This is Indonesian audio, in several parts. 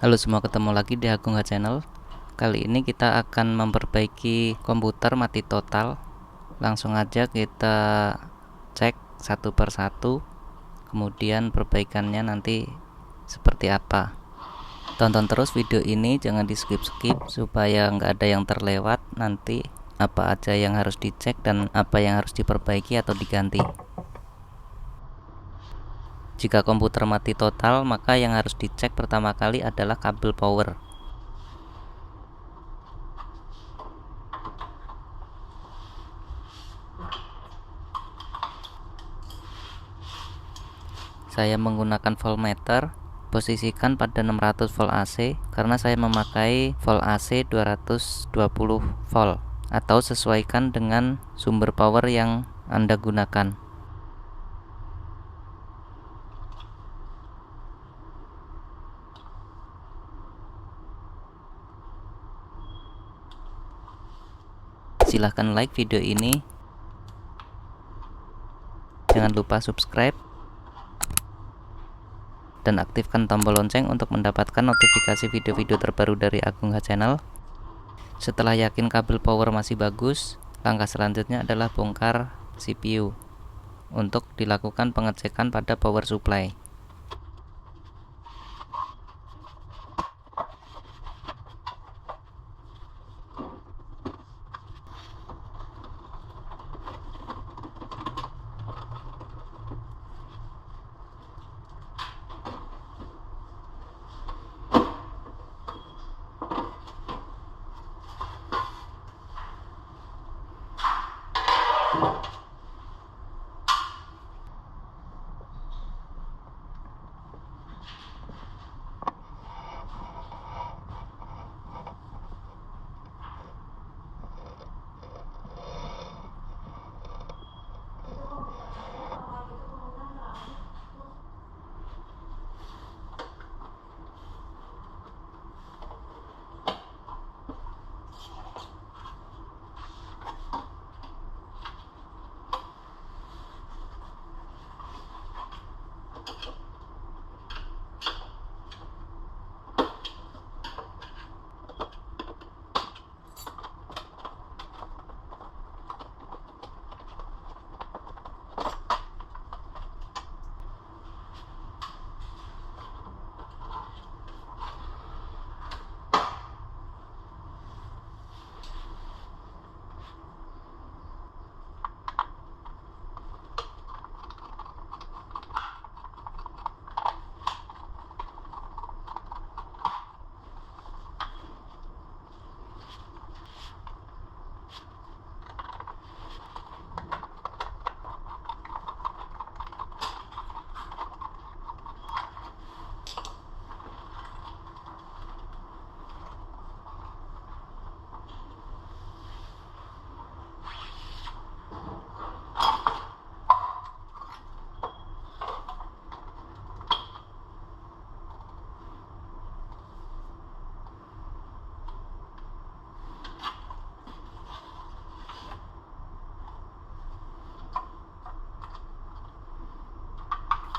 Halo semua, ketemu lagi di Agung H Channel. Kali ini kita akan memperbaiki komputer mati total. Langsung aja kita cek satu persatu, kemudian perbaikannya nanti seperti apa. Tonton terus video ini, jangan di skip-skip supaya nggak ada yang terlewat nanti apa aja yang harus dicek dan apa yang harus diperbaiki atau diganti. Jika komputer mati total, maka yang harus dicek pertama kali adalah kabel power. Saya menggunakan voltmeter, posisikan pada 600 volt AC karena saya memakai volt AC 220 volt, atau sesuaikan dengan sumber power yang Anda gunakan. Silahkan like video ini, jangan lupa subscribe dan aktifkan tombol lonceng untuk mendapatkan notifikasi video-video terbaru dari Agung H Channel. Setelah yakin kabel power masih bagus, langkah selanjutnya adalah bongkar CPU untuk dilakukan pengecekan pada power supply.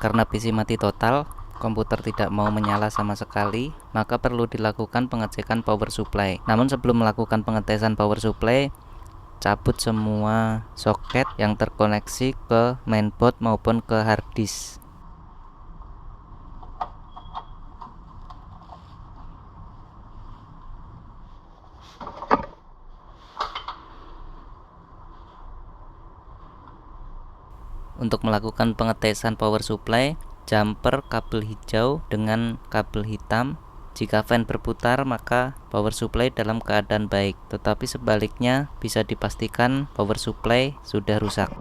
Karena PC mati total, komputer tidak mau menyala sama sekali, maka perlu dilakukan pengecekan power supply. Namun sebelum melakukan pengetesan power supply, cabut semua soket yang terkoneksi ke mainboard maupun ke hard disk. Untuk melakukan pengetesan power supply, jumper kabel hijau dengan kabel hitam. Jika fan berputar, maka power supply dalam keadaan baik, tetapi sebaliknya bisa dipastikan power supply sudah rusak.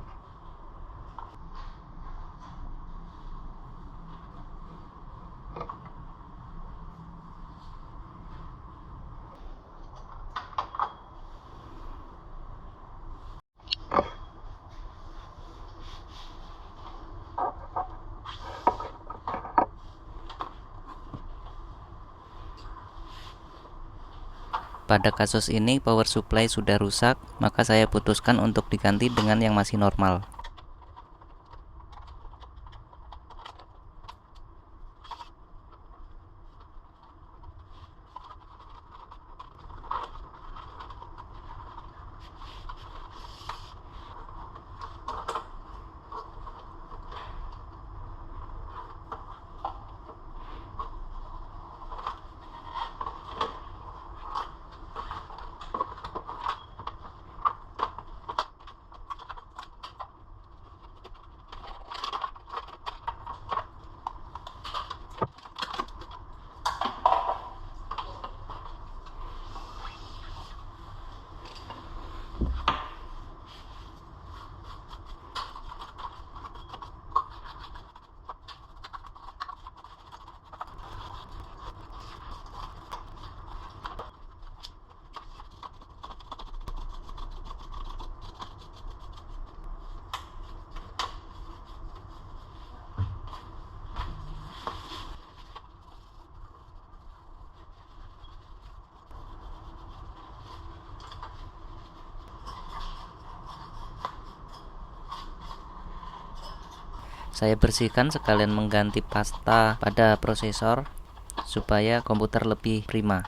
Pada kasus ini power supply sudah rusak, maka saya putuskan untuk diganti dengan yang masih normal. Saya bersihkan sekalian mengganti pasta pada prosesor supaya komputer lebih prima.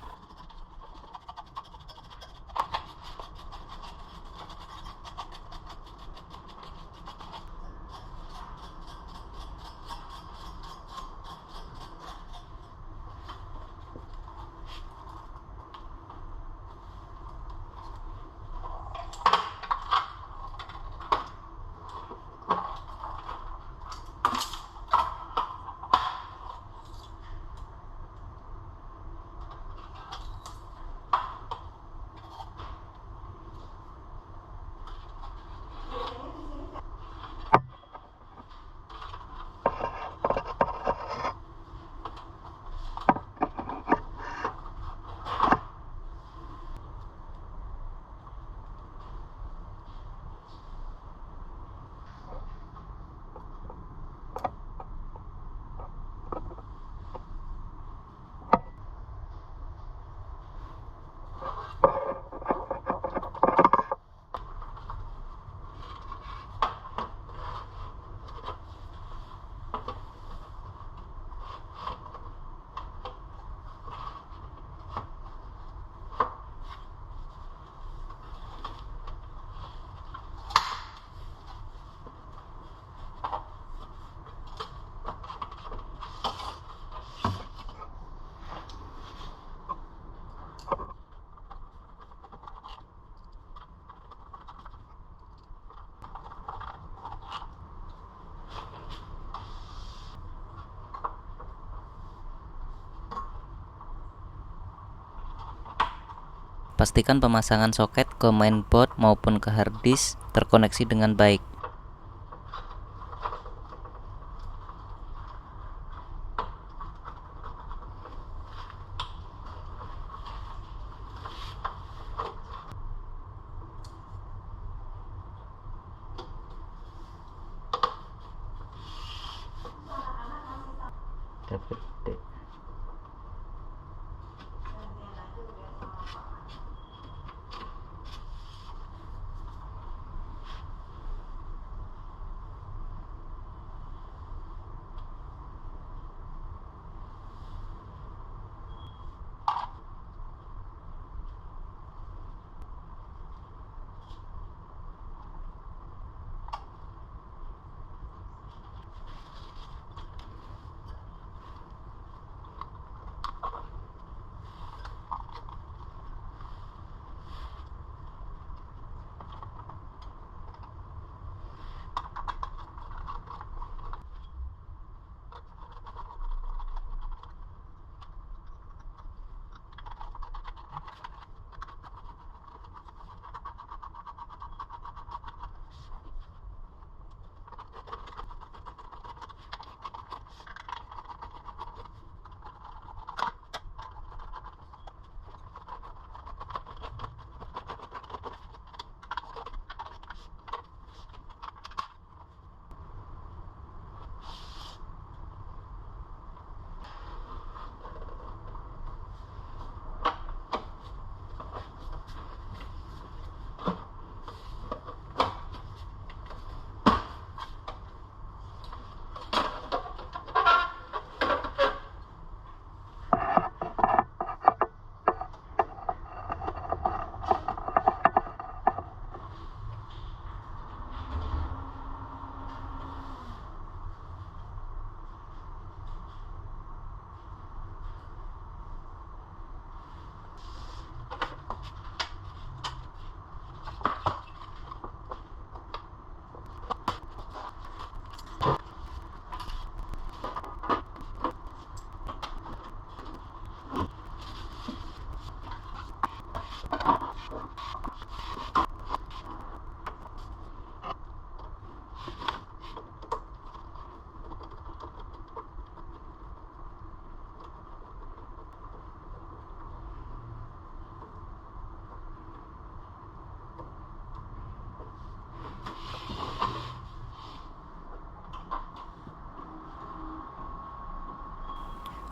Pastikan pemasangan soket ke mainboard maupun ke harddisk terkoneksi dengan baik.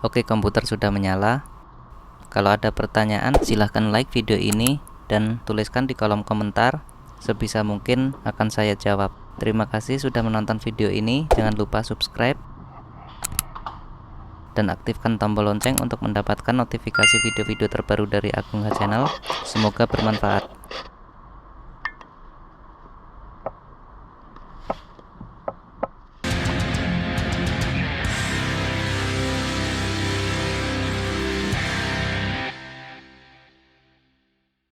Oke, komputer sudah menyala. Kalau ada pertanyaan, silahkan like video ini dan tuliskan di kolom komentar. Sebisa mungkin akan saya jawab. Terima kasih sudah menonton video ini. Jangan lupa subscribe dan aktifkan tombol lonceng untuk mendapatkan notifikasi video-video terbaru dari Agung Channel. Semoga bermanfaat.